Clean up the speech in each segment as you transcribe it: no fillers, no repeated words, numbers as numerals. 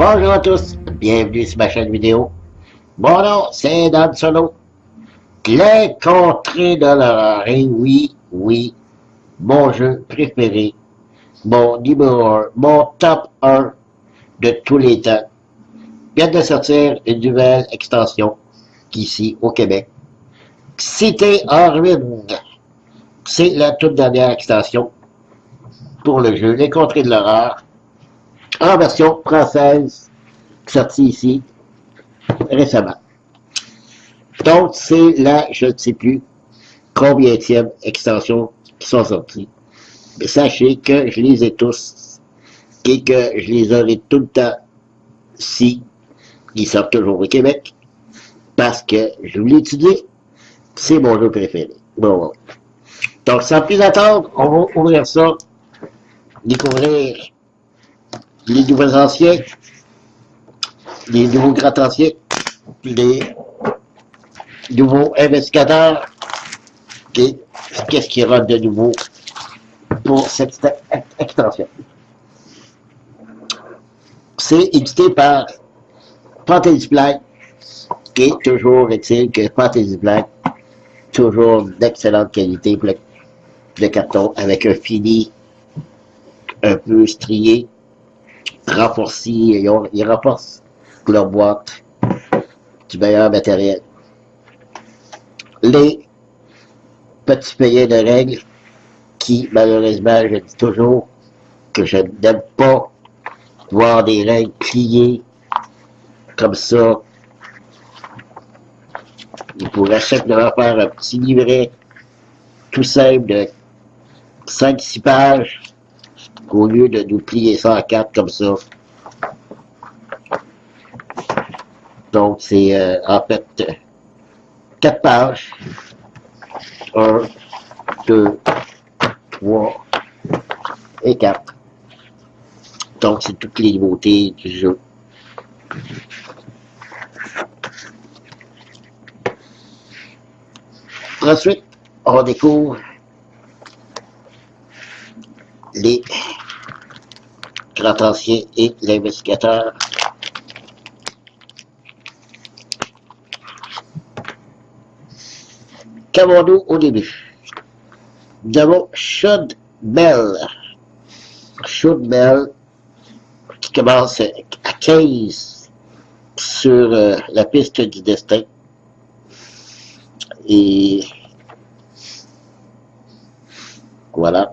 Bonjour à tous, bienvenue sur ma chaîne vidéo. Mon nom, c'est Dan Solo. Les contrées de l'horreur. Et oui, mon jeu préféré, mon numéro 1, mon top 1 de tous les temps, vient de sortir une nouvelle extension ici au Québec. Cité en ruine. C'est la toute dernière extension pour le jeu Les contrées de l'horreur en version française, sortie ici récemment. Donc, c'est la, je ne sais plus combienième extension qui sont sorties. Mais sachez que je les ai tous et que je les aurai tout le temps si ils sortent toujours au Québec parce que je vous l'ai étudié, c'est mon jeu préféré. Bon. Donc, sans plus attendre, on va ouvrir ça, découvrir les nouveaux anciens, les nouveaux grands anciens, les nouveaux investigateurs, et qu'est-ce qu'il y aura de nouveau pour cette extension. C'est édité par Fantasy Flight, et toujours est-il que Fantasy Flight, toujours d'excellente qualité, de carton avec un fini un peu strié, renforcé, ils renforcent leur boîte du meilleur matériel. Les petits payés de règles qui, malheureusement, je dis toujours que je n'aime pas voir des règles pliées comme ça. Il pourrait simplement faire un petit livret tout simple de 5-6 pages au lieu de nous plier ça en 4 comme ça. Donc, c'est en fait 4 pages. 1, 2, 3 et 4. Donc, c'est toutes les nouveautés du jeu. Ensuite, on découvre les grands anciens et l'investigateur. Qu'avons-nous au début? Nous avons Shud Bell. Shud Bell qui commence à 15 sur la piste du destin. Et voilà.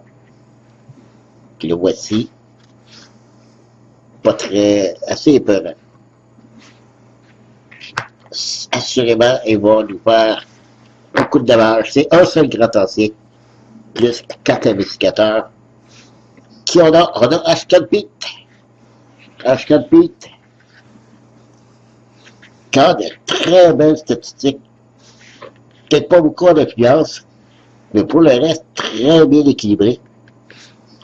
Puis le voici. Pas très, assez épeurant. Assurément, il va nous faire beaucoup de dommages. C'est un seul grand ancien, plus 4 investigateurs. Qui on a? On a Ashton Pete. Ashton Pete. Qui a de très belles statistiques. Peut-être pas beaucoup d'influence, mais pour le reste, très bien équilibré.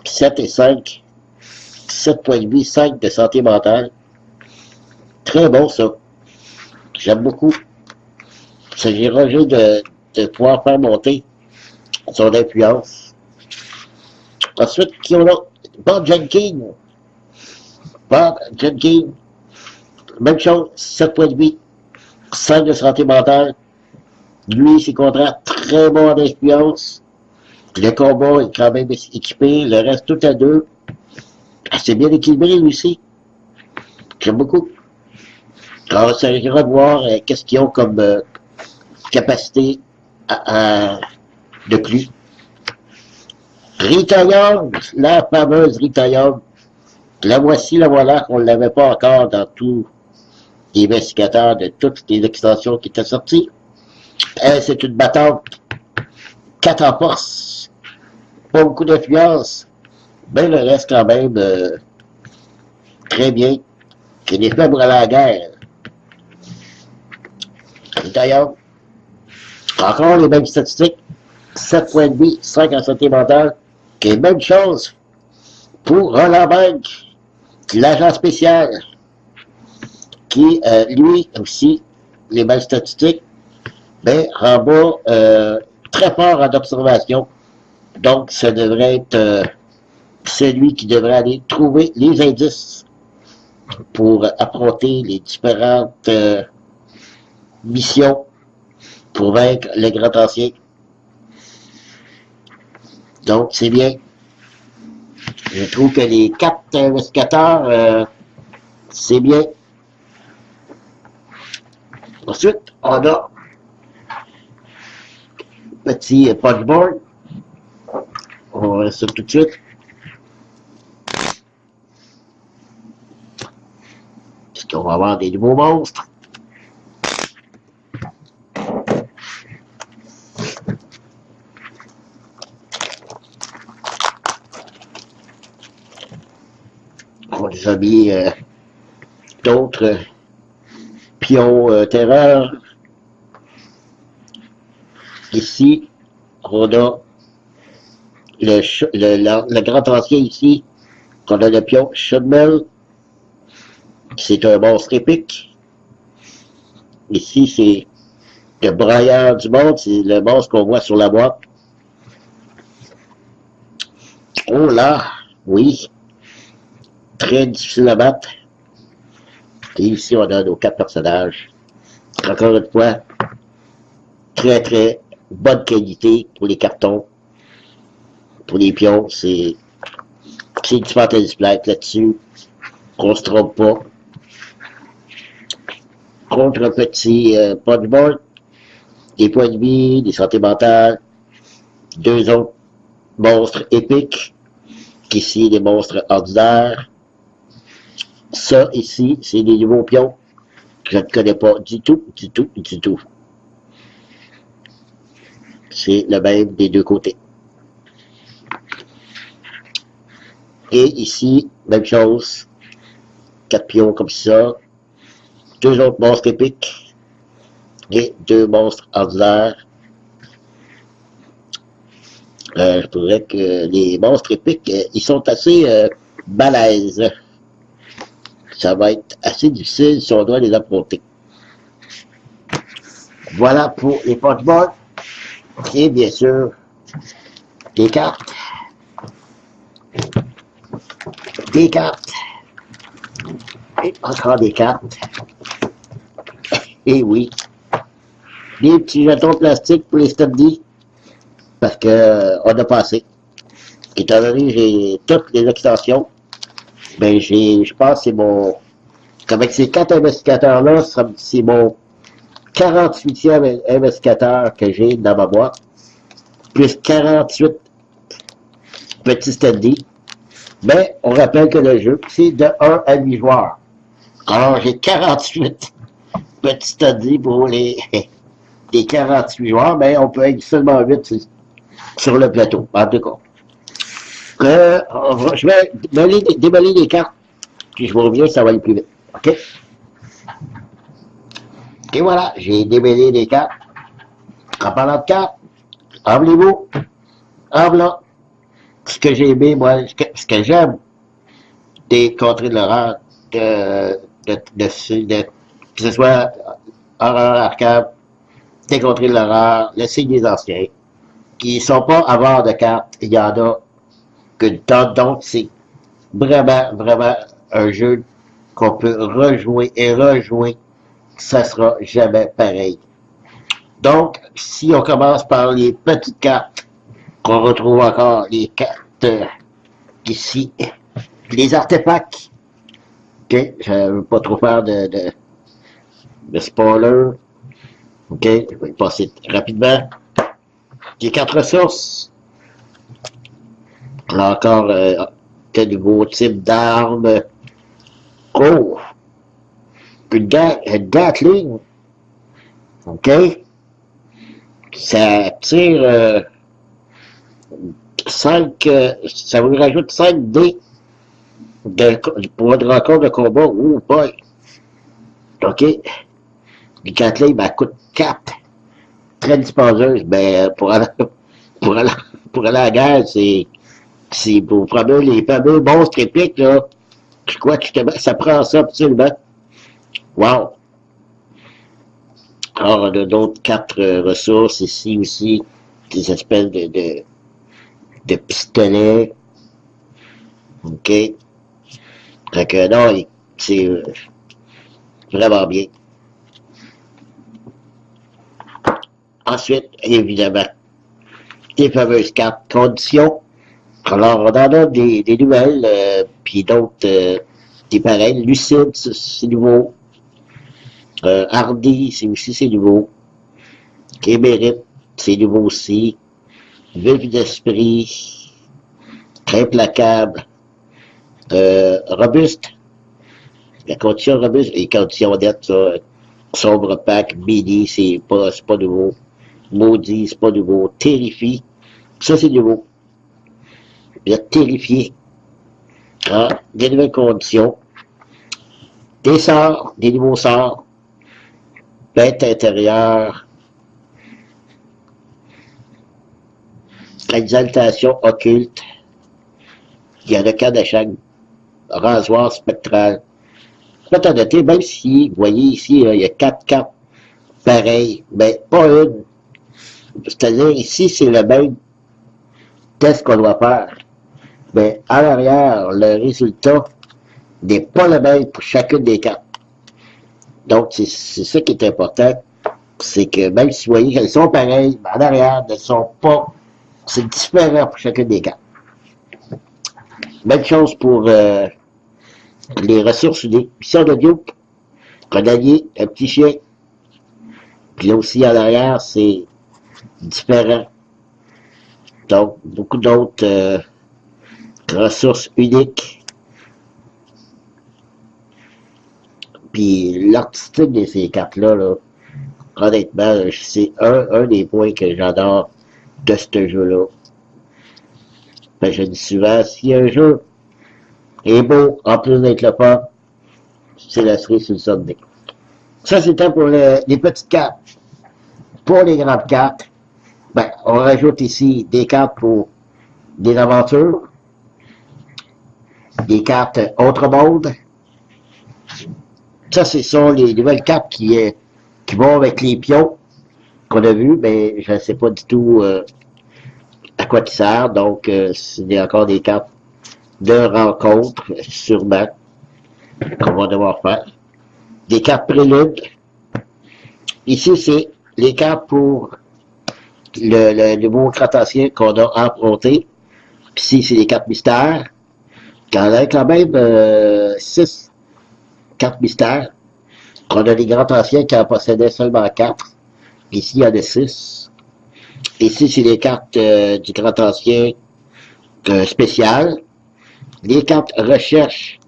7 et 5. 7 points de vie, 5 de santé mentale. Très bon, ça. J'aime beaucoup. Il s'agira juste de pouvoir faire monter son influence. Ensuite, qui on a? Bob Jenkins. Bob Jenkins. Même chose, 7 points de vie, 5 de santé mentale. Lui, c'est contraire, très bon en influence. Le combat est quand même équipé, le reste tout à 2. C'est bien équilibré lui aussi. J'aime beaucoup. Alors, on s'agira de voir qu'est-ce qu'ils ont comme capacité de plus. Rita Young, la fameuse Rita Young. La voici, la voilà, on ne l'avait pas encore dans tous les investigateurs de toutes les extensions qui étaient sorties. Elle, c'est une battante 4 en force. Pas beaucoup d'influence. Mais le reste quand même très bien. qui est fait pour aller à la guerre. Et d'ailleurs, encore les mêmes statistiques, 7 points de vie, 5 en santé mentale, qui est même chose pour Roland Bank, l'agent spécial, qui, lui aussi, les mêmes statistiques, ben, renvoie très fort en observation. Donc, ça devrait être celui qui devrait aller trouver les indices pour affronter les différentes missions pour vaincre le grand ancien. Donc, c'est bien. Je trouve que les 4 investigateurs, c'est bien. Ensuite, on a petit punchboard. On va ça tout de suite. Est-ce qu'on va avoir des nouveaux monstres? On les a mis d'autres pions terreur. Ici, on a le grand ancien ici, on a le pion Shudmel, c'est un monstre épique. Ici, c'est le brailleur du monde, c'est le monstre qu'on voit sur la boîte. Oh là, oui, très difficile à battre. Et ici, on a nos 4 personnages. Encore une fois, très bonne qualité pour les cartons. Pour les pions, c'est du Fantasy Flight là-dessus. On se trompe pas. Contre un petit punchboard, des points de vie, des santé mentales, 2 autres monstres épiques, ici des monstres ordinaires. Ça ici, c'est des nouveaux pions que je ne connais pas du tout. C'est le même des deux côtés. Et ici, même chose. 4 pions comme ça. 2 autres monstres épiques. Et 2 monstres ordinaires. Je dirais que les monstres épiques, ils sont assez balèzes. Ça va être assez difficile si on doit les affronter. Voilà pour les punchboards. Et bien sûr, des cartes. Des cartes. Et encore des cartes. Et oui. Des petits jetons plastique pour les stubbies. Parce que on a passé. Étant donné que j'ai toutes les extensions, ben je pense que c'est mon. Avec ces 4 investigateurs-là, c'est mon 48e investigateur que j'ai dans ma boîte. Plus 48 petits standees. Mais on rappelle que le jeu, c'est de 1 à 8 joueurs. Alors j'ai 48 petits standees pour les 48 joueurs, mais on peut être seulement 8 sur le plateau, en tout cas. Je vais déballer les cartes, puis je vous reviens, ça va aller plus vite. OK? Et voilà, j'ai déballé les cartes. En parlant de cartes, enlevez-vous. Enveloppe. Ce que j'ai aimé, moi, ce que j'aime des contrées de l'horreur, que ce soit horreur arcade, des contrées de l'horreur, le signe des anciens, qui sont pas avoir de cartes, il y en a qu'une tonne, donc c'est vraiment un jeu qu'on peut rejouer et rejouer, ça sera jamais pareil. Donc, si on commence par les petites cartes, qu'on retrouve encore les cartes ici, les artefacts, ok, je ne veux pas trop faire de spoiler, ok, je vais passer rapidement. Les 4 ressources, là encore, quel nouveau type d'arme, oh, une Gatling, ok, ça tire 5, ça vous rajoute 5 dés pour votre record de combat, oh boy, OK? Les cartes-là, il m'en coûte 4. Très dispendieuse. Ben, pour aller, pour aller à la guerre, c'est pour les fameux bons trépiques, là. Je crois que ça prend ça absolument. Wow! Alors, on a d'autres 4 ressources ici aussi, des espèces de pistolets. OK? Fait que non, c'est vraiment bien. Ensuite, évidemment, les fameuses cartes conditions. Alors, on en a des nouvelles, puis d'autres, des pareils. Lucide, c'est nouveau. Hardy, c'est nouveau. Émérite, c'est nouveau aussi. Vif d'esprit. Implacable. Robuste. La condition robuste, les conditions d'être, ça, sombre opaque, midi, c'est pas nouveau. Maudit, c'est pas nouveau. Terrifie, ça c'est nouveau. Vous êtes terrifié. Ah, des nouvelles conditions. Des sorts, des nouveaux sorts. Bête intérieure. Exaltation occulte. Il y a le cas de chaque rasoir spectral. Faut en noter, même si, vous voyez ici, il y a 4 cartes pareilles, mais pas une. C'est-à-dire, ici, c'est le même test qu'on doit faire. Mais à l'arrière, le résultat n'est pas le même pour chacune des cartes. Donc, c'est ça qui est important. C'est que même si vous voyez qu'elles sont pareilles, mais en arrière, elles ne sont pas. C'est différent pour chacune des cartes. Même chose pour les ressources uniques. Mission de Duke, un allié, un petit chien. Puis là aussi, en arrière, c'est différent. Donc, beaucoup d'autres ressources uniques. Puis l'artistique de ces cartes-là, là, honnêtement, c'est un des points que j'adore de ce jeu-là. Ben, je dis souvent, si un jeu est beau, en plus d'être le fun, c'est la cerise sur le Sunday. Ça, c'était pour les petites cartes. Pour les grandes cartes, ben, on rajoute ici des cartes pour des aventures, des cartes autre monde. Ça, ce sont les nouvelles cartes qui vont avec les pions qu'on a vus, mais je ne sais pas du tout à quoi ils servent. Donc, c'est encore des cartes de rencontre, sûrement, qu'on va devoir faire. Des cartes préludes. Ici, c'est les cartes pour le nouveau Crotacien qu'on a affronté. Puis ici, c'est les cartes mystères. Il y en a quand même 6 cartes mystères. On a les grands anciens qui en possédaient seulement 4. Ici, il y en a 6. Ici, c'est les cartes du grand ancien spéciales. Les cartes recherche,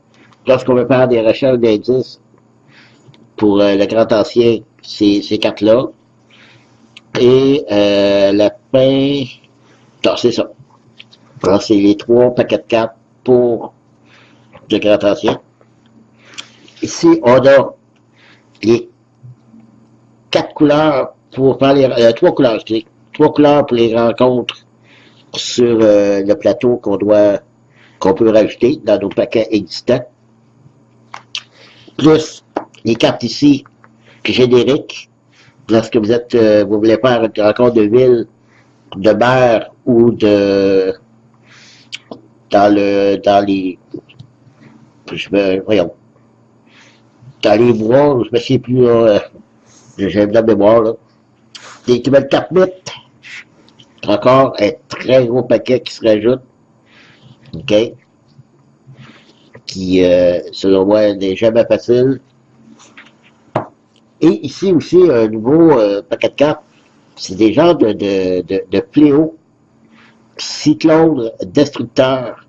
lorsqu'on veut faire des recherches d'indices pour le grand ancien, ces cartes-là. Et la fin, non, c'est ça. Alors, c'est les 3 paquets de cartes pour le grand ancien. Ici, on a les 4 couleurs pour faire les 3 couleurs, je dis. 3 couleurs pour les rencontres sur le plateau qu'on peut rajouter dans nos paquets existants. Plus les cartes ici génériques. Lorsque vous voulez faire une rencontre de ville, de mer ou dans les voyons, dans les bois, je me sais plus, j'ai de la mémoire, là. Des nouvelles cartes mythes. Encore un très gros paquet qui se rajoute. OK? Qui, selon moi, n'est jamais facile. Et ici aussi, un nouveau paquet de cartes. C'est des genres de fléaux. Cyclone destructeur.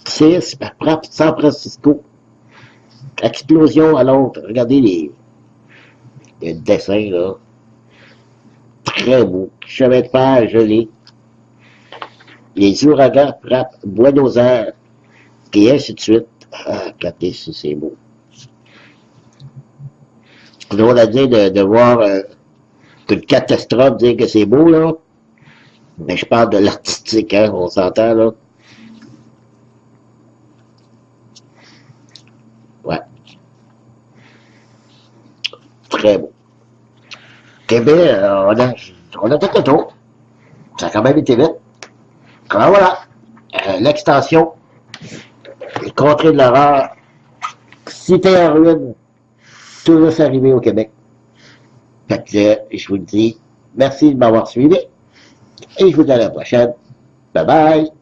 Séisme frappe San Francisco. Explosion à Londres. Regardez les dessins, là. Très beau. Chemin de fer gelé. Les ouragans frappent Buenos Aires. Et ainsi de suite. Ah, regardez si c'est beau. C'est drôle à dire de voir une catastrophe, dire que c'est beau, là. Mais je parle de l'artistique, hein, on s'entend, là. Ouais, très beau. Eh bien, on a fait le tour. Ça a quand même été vite. Alors voilà, l'extension, les contrées de l'horreur, cité en ruine, tout juste arrivé au Québec. Fait que je vous dis merci de m'avoir suivi et je vous dis à la prochaine. Bye bye!